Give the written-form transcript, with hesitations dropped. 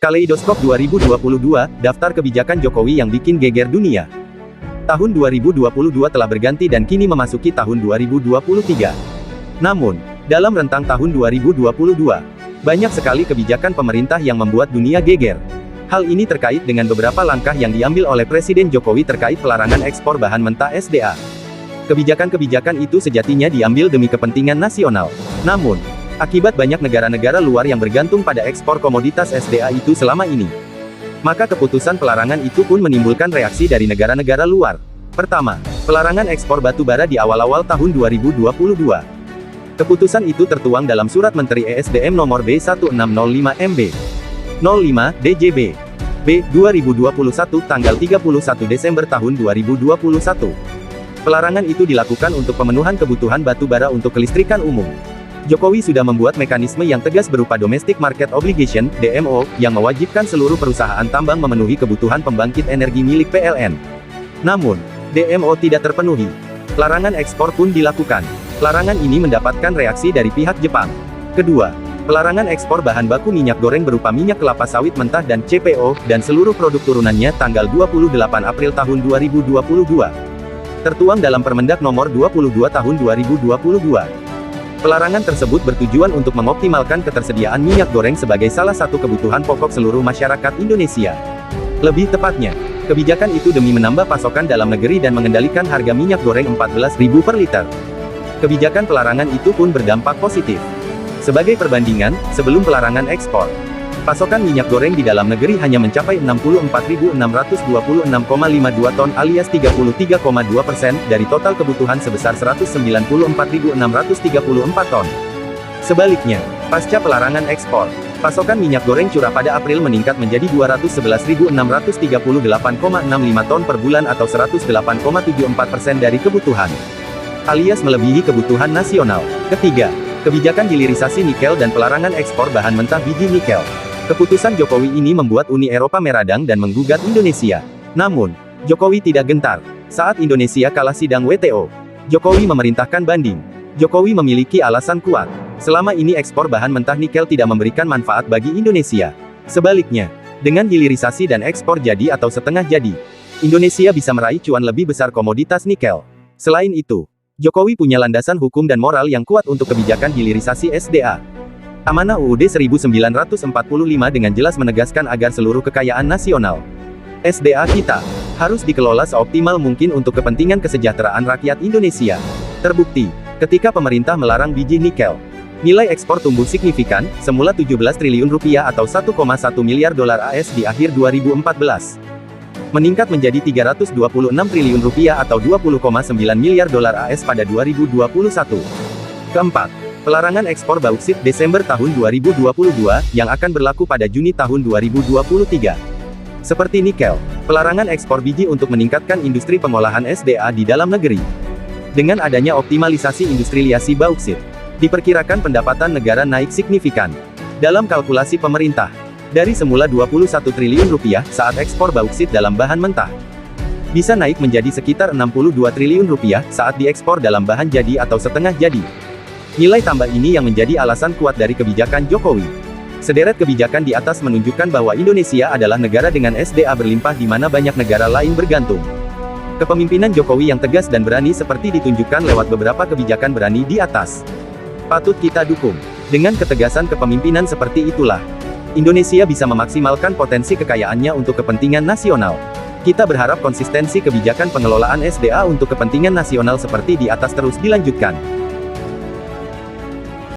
Kaleidoskop 2022, daftar kebijakan Jokowi yang bikin geger dunia. Tahun 2022 telah berganti dan kini memasuki tahun 2023. Namun, dalam rentang tahun 2022, banyak sekali kebijakan pemerintah yang membuat dunia geger. Hal ini terkait dengan beberapa langkah yang diambil oleh Presiden Jokowi terkait pelarangan ekspor bahan mentah SDA. Kebijakan-kebijakan itu sejatinya diambil demi kepentingan nasional. Namun, akibat banyak negara-negara luar yang bergantung pada ekspor komoditas SDA itu selama ini, maka keputusan pelarangan itu pun menimbulkan reaksi dari negara-negara luar. Pertama, pelarangan ekspor batu bara di awal-awal tahun 2022. Keputusan itu tertuang dalam Surat Menteri ESDM nomor B1605 MB 05 DJB B 2021 tanggal 31 Desember tahun 2021. Pelarangan itu dilakukan untuk pemenuhan kebutuhan batu bara untuk kelistrikan umum. Jokowi sudah membuat mekanisme yang tegas berupa Domestic Market Obligation, DMO, yang mewajibkan seluruh perusahaan tambang memenuhi kebutuhan pembangkit energi milik PLN. Namun, DMO tidak terpenuhi. Larangan ekspor pun dilakukan. Larangan ini mendapatkan reaksi dari pihak Jepang. Kedua, pelarangan ekspor bahan baku minyak goreng berupa minyak kelapa sawit mentah dan CPO, dan seluruh produk turunannya tanggal 28 April tahun 2022. Tertuang dalam Permendak nomor 22 tahun 2022. Pelarangan tersebut bertujuan untuk mengoptimalkan ketersediaan minyak goreng sebagai salah satu kebutuhan pokok seluruh masyarakat Indonesia. Lebih tepatnya, kebijakan itu demi menambah pasokan dalam negeri dan mengendalikan harga minyak goreng Rp14.000 per liter. Kebijakan pelarangan itu pun berdampak positif. Sebagai perbandingan, sebelum pelarangan ekspor, pasokan minyak goreng di dalam negeri hanya mencapai 64.626,52 ton alias 33,2% dari total kebutuhan sebesar 194.634 ton. Sebaliknya, pasca pelarangan ekspor, pasokan minyak goreng curah pada April meningkat menjadi 211.638,65 ton per bulan atau 108,74% dari kebutuhan, alias melebihi kebutuhan nasional. Ketiga, kebijakan hilirisasi nikel dan pelarangan ekspor bahan mentah biji nikel. Keputusan Jokowi ini membuat Uni Eropa meradang dan menggugat Indonesia. Namun, Jokowi tidak gentar. Saat Indonesia kalah sidang WTO, Jokowi memerintahkan banding. Jokowi memiliki alasan kuat. Selama ini ekspor bahan mentah nikel tidak memberikan manfaat bagi Indonesia. Sebaliknya, dengan hilirisasi dan ekspor jadi atau setengah jadi, Indonesia bisa meraih cuan lebih besar komoditas nikel. Selain itu, Jokowi punya landasan hukum dan moral yang kuat untuk kebijakan hilirisasi SDA. Amanah UUD 1945 dengan jelas menegaskan agar seluruh kekayaan nasional SDA kita harus dikelola seoptimal mungkin untuk kepentingan kesejahteraan rakyat Indonesia. Terbukti, ketika pemerintah melarang biji nikel, nilai ekspor tumbuh signifikan, semula 17 triliun rupiah atau 1,1 miliar dolar AS di akhir 2014. Meningkat menjadi 326 triliun rupiah atau 20,9 miliar dolar AS pada 2021. Keempat, pelarangan ekspor bauksit Desember tahun 2022, yang akan berlaku pada Juni tahun 2023. Seperti nikel, pelarangan ekspor biji untuk meningkatkan industri pengolahan SDA di dalam negeri. Dengan adanya optimalisasi industrialisasi bauksit, diperkirakan pendapatan negara naik signifikan. Dalam kalkulasi pemerintah, dari semula 21 triliun rupiah saat ekspor bauksit dalam bahan mentah, bisa naik menjadi sekitar 62 triliun rupiah saat diekspor dalam bahan jadi atau setengah jadi. Nilai tambah ini yang menjadi alasan kuat dari kebijakan Jokowi. Sederet kebijakan di atas menunjukkan bahwa Indonesia adalah negara dengan SDA berlimpah di mana banyak negara lain bergantung. Kepemimpinan Jokowi yang tegas dan berani seperti ditunjukkan lewat beberapa kebijakan berani di atas, patut kita dukung. Dengan ketegasan kepemimpinan seperti itulah, Indonesia bisa memaksimalkan potensi kekayaannya untuk kepentingan nasional. Kita berharap konsistensi kebijakan pengelolaan SDA untuk kepentingan nasional seperti di atas terus dilanjutkan.